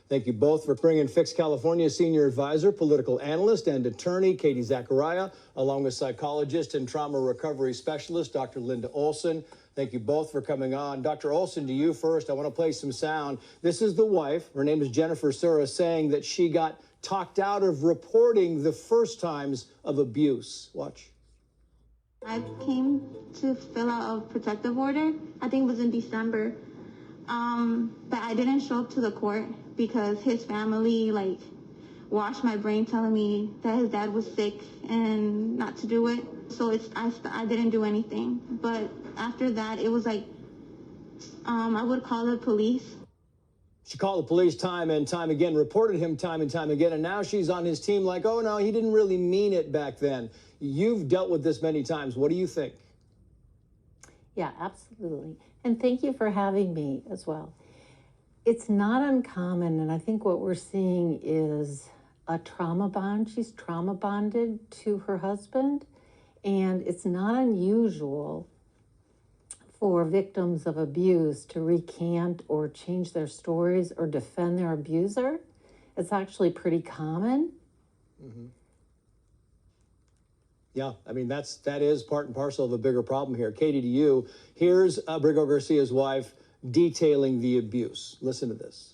Thank you both for bringing Fix California senior advisor, political analyst, and attorney Katie Zachariah, along with psychologist and trauma recovery specialist Dr. Linda Olson. Thank you both for coming on. Dr. Olson, to you first. I want to play some sound. This is the wife. Her name is Jennifer Sura, saying that she got talked out of reporting the first times of abuse. Watch. I came to fill out a protective order. I think it was in December. But I didn't show up to the court because his family washed my brain telling me that his dad was sick and not to do it. So I didn't do anything. But after that, it was I would call the police. She called the police time and time again, reported him time and time again, and now she's on his team like, oh, no, he didn't really mean it back then. You've dealt with this many times. What do you think? Yeah, absolutely. And thank you for having me as well. It's not uncommon, and I think what we're seeing is a trauma bond. She's trauma bonded to her husband, and it's not unusual for victims of abuse to recant or change their stories or defend their abuser. It's actually pretty common. Mm-hmm. Yeah, I mean, that is part and parcel of a bigger problem here. Katie, to you, here's Abrego Garcia's wife detailing the abuse. Listen to this.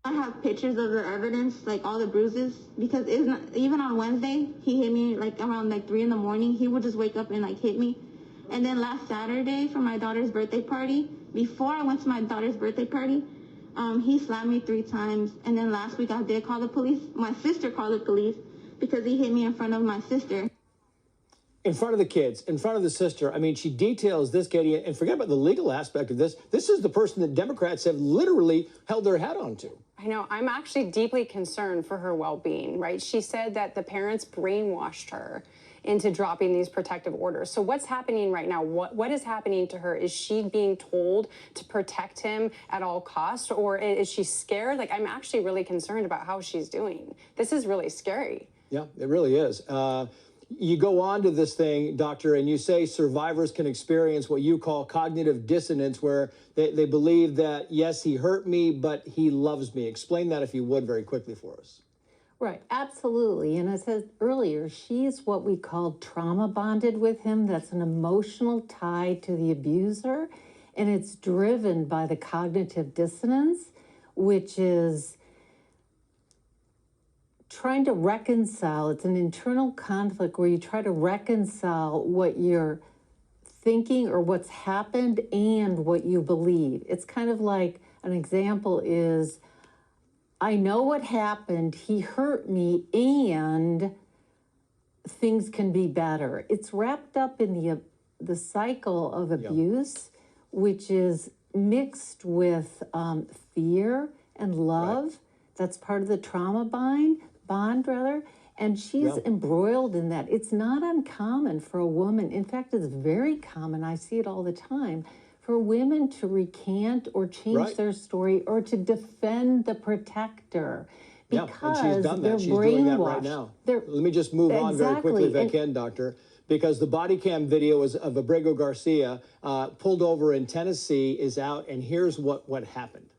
I have pictures of the evidence, all the bruises, because even on Wednesday, he hit me around 3 in the morning. He would just wake up and hit me. And then last Saturday for my daughter's birthday party, before I went to my daughter's birthday party, he slapped me 3 times. And then last week I did call the police. My sister called the police because he hit me in front of my sister. In front of the kids, in front of the sister. I mean, she details this, Katie, and forget about the legal aspect of this. This is the person that Democrats have literally held their hat on to. I know. I'm actually deeply concerned for her well-being, right? She said that the parents brainwashed her into dropping these protective orders. So what's happening right now? What is happening to her? Is she being told to protect him at all costs, or is she scared? I'm actually really concerned about how she's doing. This is really scary. Yeah, it really is. You go on to this thing, doctor, and you say survivors can experience what you call cognitive dissonance, where they believe that, yes, he hurt me, but he loves me. Explain that, if you would, very quickly for us. Right, absolutely. And as I said earlier, she's what we call trauma bonded with him. That's an emotional tie to the abuser. And it's driven by the cognitive dissonance, which is trying to reconcile. It's an internal conflict where you try to reconcile what you're thinking or what's happened and what you believe. It's kind of like, an example is, I know what happened, he hurt me, and things can be better. It's wrapped up in the cycle of abuse, which is mixed with fear and love. Right. That's part of the trauma bond, and she's embroiled in that. It's not uncommon for a woman. In fact, it's very common. I see it all the time. For women to recant or change their story or to defend the protector because and she's done that. She's doing that right now. Let me just move on very quickly if I can, doctor, because the body cam video of Abrego Garcia pulled over in Tennessee is out, and here's what happened.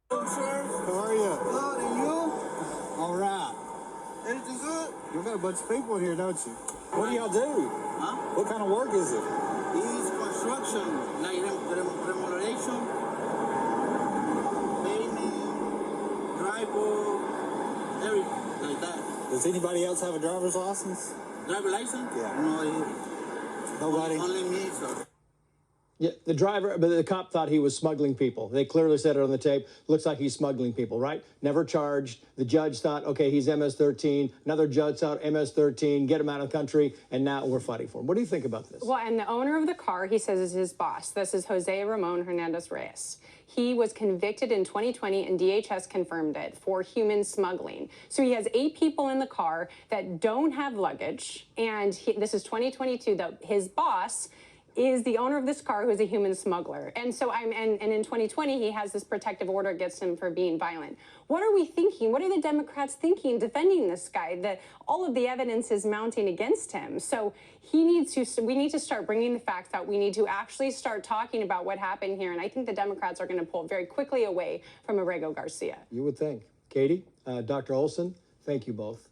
Hello, sir. How are you? Good, and you? All right. Everything good? You got a bunch of people here, don't you? What do y'all do? Huh? What kind of work is it? It's construction, like remoderation, painting, drywall, everything like that. Does anybody else have a driver's license? Driver's license? Yeah. No, nobody? Only me, sir. Yeah, the cop thought he was smuggling people. They clearly said it on the tape. Looks like he's smuggling people, right? Never charged. The judge thought, okay, he's MS-13. Another judge thought MS-13, get him out of the country, and now we're fighting for him. What do you think about this? Well, and the owner of the car, he says, is his boss. This is Jose Ramon Hernandez Reyes. He was convicted in 2020, and DHS confirmed it for human smuggling. So he has 8 people in the car that don't have luggage, and this is 2022, his boss is the owner of this car, who's a human smuggler. And so and in 2020, he has this protective order against him for being violent. What are we thinking? What are the Democrats thinking defending this guy? All of the evidence is mounting against him. So we need to start bringing the facts out. We need to actually start talking about what happened here. And I think the Democrats are going to pull very quickly away from Abrego Garcia. You would think. Katie, Dr. Olson, thank you both.